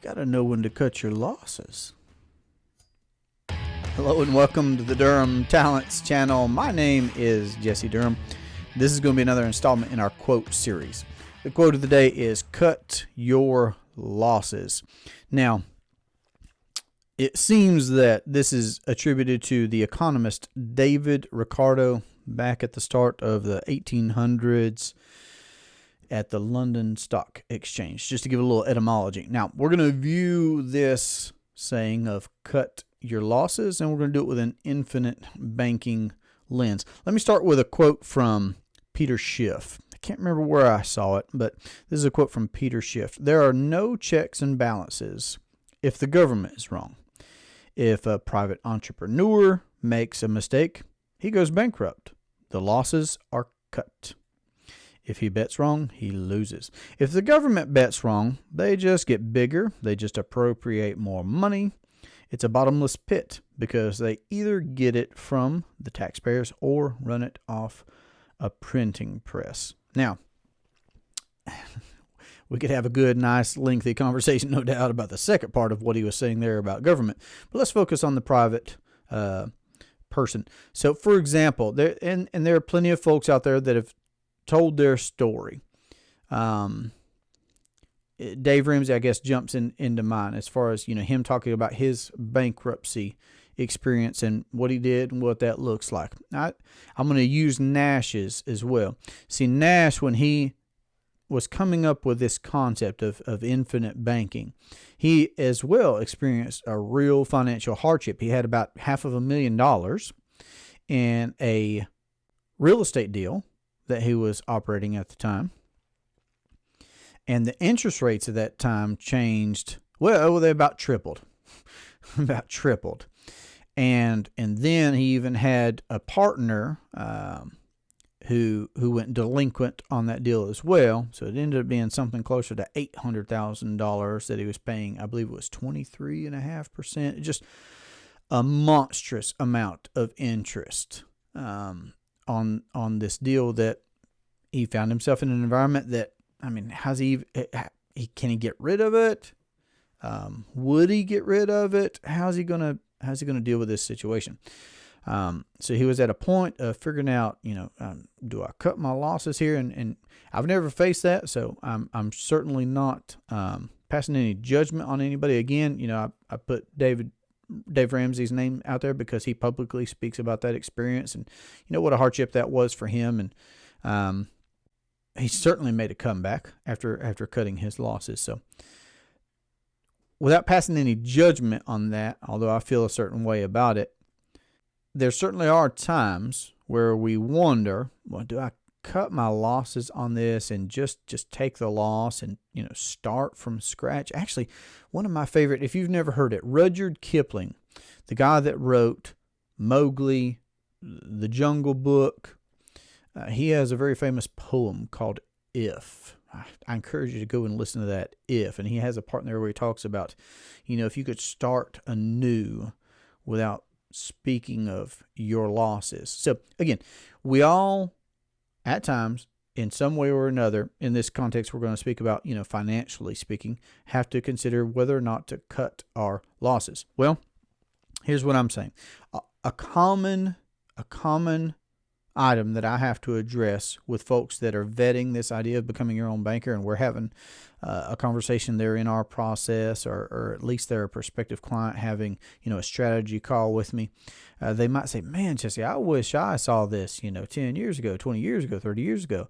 Gotta know when to cut your losses. Hello and welcome to the Durham Talents channel. My name is Jesse Durham. This is going to be another installment in our quote series. The quote of the day is cut your losses. Now, it seems that this is attributed to the economist David Ricardo back at the start of the 1800s at the London Stock Exchange, just to give a little etymology. Now, we're going to view this saying of cut your losses, and we're going to do it with an infinite banking lens. Let me start with a quote from Peter Schiff. I can't remember where I saw it, but this is a quote from Peter Schiff. There are no checks and balances if the government is wrong. If a private entrepreneur makes a mistake, he goes bankrupt. The losses are cut. If he bets wrong, he loses. If the government bets wrong, they just get bigger. They just appropriate more money. It's a bottomless pit because they either get it from the taxpayers or run it off a printing press. Now, we could have a good, nice, lengthy conversation, no doubt, about the second part of what he was saying there about government. But let's focus on the private person. So, for example, there are plenty of folks out there that have told their story. Dave Ramsey, I guess, jumps into mind as far as, him talking about his bankruptcy experience and what he did and what that looks like. I'm going to use Nash's as well. See, Nash, when he was coming up with this concept of infinite banking, he as well experienced a real financial hardship. He had about $500,000 in a real estate deal that he was operating at the time. And the interest rates at that time changed. Well, they about tripled. About tripled. And then he even had a partner who went delinquent on that deal as well. So it ended up being something closer to $800,000 that he was paying. I believe it was 23.5%. Just a monstrous amount of interest on this deal that he found himself in an environment that, can he get rid of it? Would he get rid of it? How's he gonna deal with this situation? So he was at a point of figuring out, do I cut my losses here? And I've never faced that, so I'm certainly not passing any judgment on anybody. Again, I put Dave Ramsey's name out there because he publicly speaks about that experience and what a hardship that was for him. And he certainly made a comeback after cutting his losses. So without passing any judgment on that, although I feel a certain way about it, there certainly are times where we wonder, well, do I cut my losses on this and just take the loss and start from scratch? Actually, one of my favorite, if you've never heard it, Rudyard Kipling, the guy that wrote Mowgli, the Jungle Book, he has a very famous poem called If. I encourage you to go and listen to that, If. And he has a part there where he talks about, if you could start anew without speaking of your losses. So again, we all at times, in some way or another, in this context we're going to speak about, financially speaking, have to consider whether or not to cut our losses. Well, here's what I'm saying. A common item that I have to address with folks that are vetting this idea of becoming your own banker, and we're having a conversation there in our process, or at least they're a prospective client having, a strategy call with me. They might say, man, Jesse, I wish I saw this, 10 years ago, 20 years ago, 30 years ago.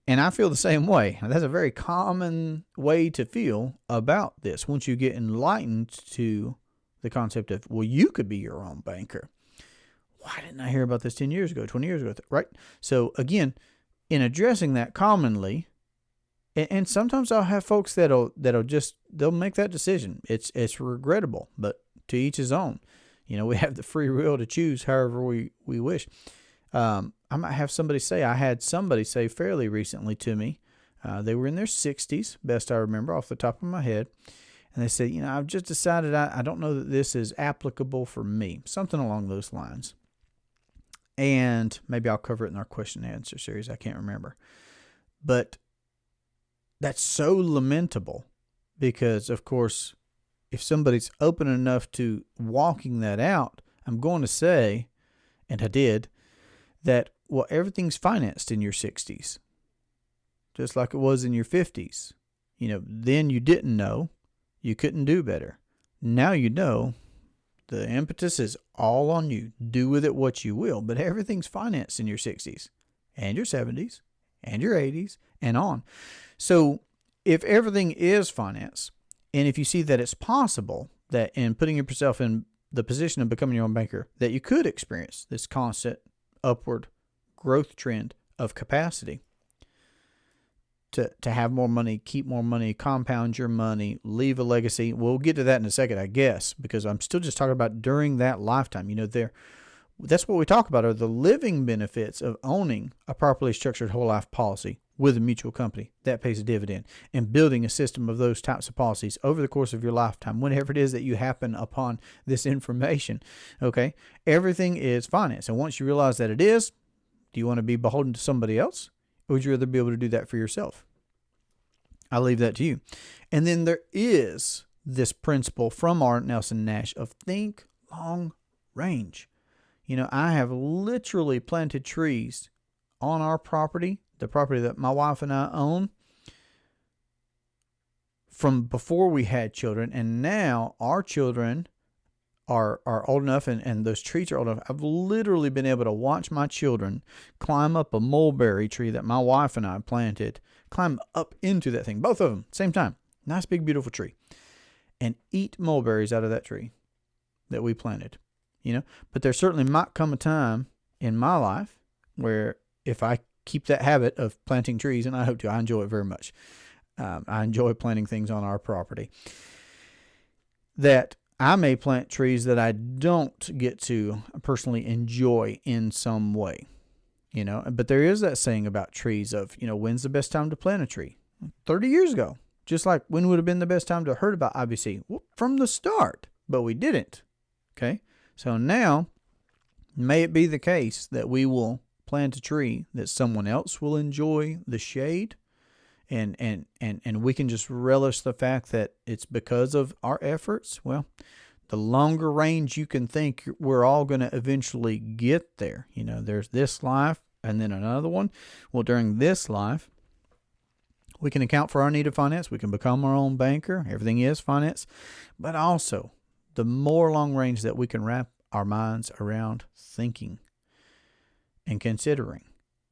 And I feel the same way. That's a very common way to feel about this once you get enlightened to the concept of, well, you could be your own banker. Why didn't I hear about this 10 years ago, 20 years ago, right? So again, in addressing that commonly, and sometimes I'll have folks they'll make that decision. It's regrettable, but to each his own. We have the free will to choose however we wish. I might have somebody say, I had somebody say fairly recently to me, they were in their 60s, best I remember off the top of my head. And they said, I've just decided I don't know that this is applicable for me. Something along those lines. And maybe I'll cover it in our question and answer series. I can't remember. But that's so lamentable Because, of course, if somebody's open enough to walking that out, I'm going to say, and I did, that, well, everything's financed in your 60s, just like it was in your 50s. Then you didn't know. You couldn't do better. Now you know. The impetus is all on you. Do with it what you will. But everything's financed in your 60s and your 70s and your 80s and on. So if everything is financed, and if you see that it's possible that in putting yourself in the position of becoming your own banker, that you could experience this constant upward growth trend of capacity to have more money, keep more money, compound your money, leave a legacy. We'll get to that in a second, I guess, because I'm still just talking about during that lifetime. That's what we talk about are the living benefits of owning a properly structured whole life policy with a mutual company that pays a dividend, and building a system of those types of policies over the course of your lifetime, whenever it is that you happen upon this information. Okay, everything is finance. And once you realize that it is, do you want to be beholden to somebody else, or would you rather be able to do that for yourself? I'll leave that to you. And then there is this principle from Art Nelson Nash of think long range. I have literally planted trees on our property, the property that my wife and I own, from before we had children. And now our children are old enough, and those trees are old enough. I've literally been able to watch my children climb up a mulberry tree that my wife and I planted, climb up into that thing, both of them, same time. Nice, big, beautiful tree. And eat mulberries out of that tree that we planted. But there certainly might come a time in my life where if I keep that habit of planting trees, and I hope to, I enjoy it very much. I enjoy planting things on our property, that I may plant trees that I don't get to personally enjoy in some way, but there is that saying about trees of, when's the best time to plant a tree? 30 years ago, just like when would have been the best time to heard about IBC? Well, from the start, but we didn't. Okay. So now may it be the case that we will plant a tree that someone else will enjoy the shade, and we can just relish the fact that it's because of our efforts. Well, the longer range you can think, we're all going to eventually get there. There's this life and then another one. Well, during this life, we can account for our need of finance. We can become our own banker. Everything is finance. But also, the more long range that we can wrap our minds around thinking and considering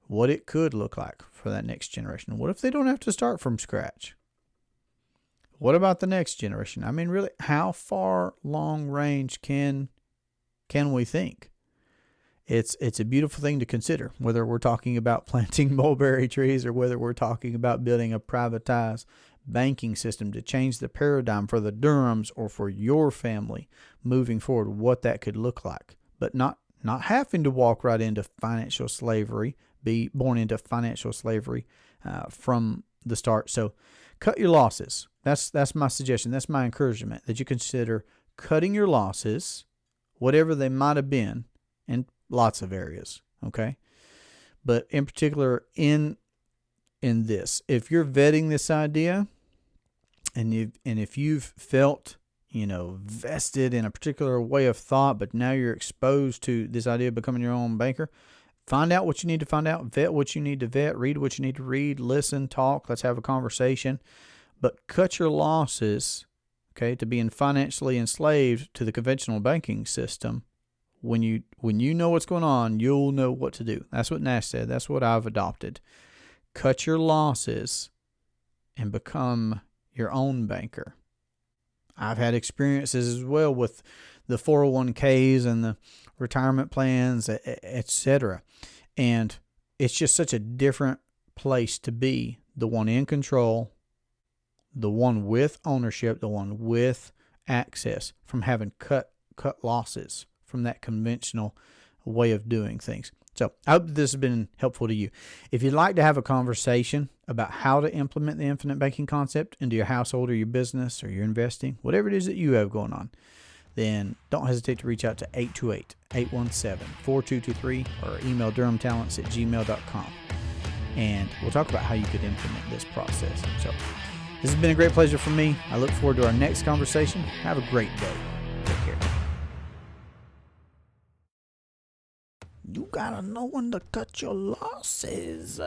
what it could look like for that next generation. What if they don't have to start from scratch? What about the next generation? I mean, really, how far long range can we think? It's a beautiful thing to consider, whether we're talking about planting mulberry trees or whether we're talking about building a privatized banking system to change the paradigm for the Durhams or for your family moving forward, what that could look like. But not having to walk right into financial slavery, be born into financial slavery from the start. So cut your losses. That's my suggestion. That's my encouragement, that you consider cutting your losses, whatever they might have been, in lots of areas. Okay. But in particular in this, if you're vetting this idea and if you've felt, vested in a particular way of thought, but now you're exposed to this idea of becoming your own banker, find out what you need to find out, vet what you need to vet, read what you need to read, listen, talk, let's have a conversation, but cut your losses, okay, to being financially enslaved to the conventional banking system. When you know what's going on, you'll know what to do. That's what Nash said. That's what I've adopted. Cut your losses and become your own banker. I've had experiences as well with the 401ks and the retirement plans, etc. And it's just such a different place to be, the one in control, the one with ownership, the one with access, from having cut losses from that conventional way of doing things. So I hope this has been helpful to you. If you'd like to have a conversation about how to implement the infinite banking concept into your household or your business or your investing, whatever it is that you have going on, then don't hesitate to reach out to 828-817-4223 or email durhamtalents@gmail.com. And we'll talk about how you could implement this process. So This has been a great pleasure for me. I look forward to our next conversation. Have a great day. Take care. You gotta know when to cut your losses.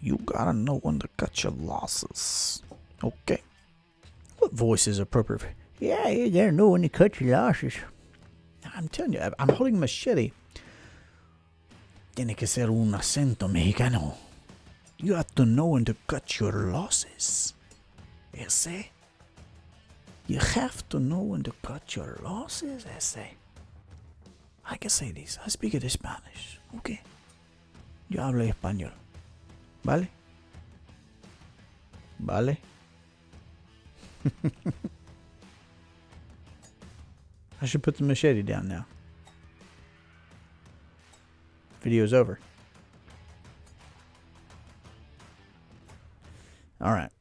You gotta know when to cut your losses. Okay. What voice is appropriate? Yeah, you gotta know when to cut your losses. I'm telling you, I'm holding a machete. Tiene que ser un acento mexicano. You have to know when to cut your losses. Ese. You have to know when to cut your losses, ese. I can say this. I speak it in Spanish. Okay. Yo hablo español. ¿Vale? ¿Vale? I should put the machete down now. Video's over. All right.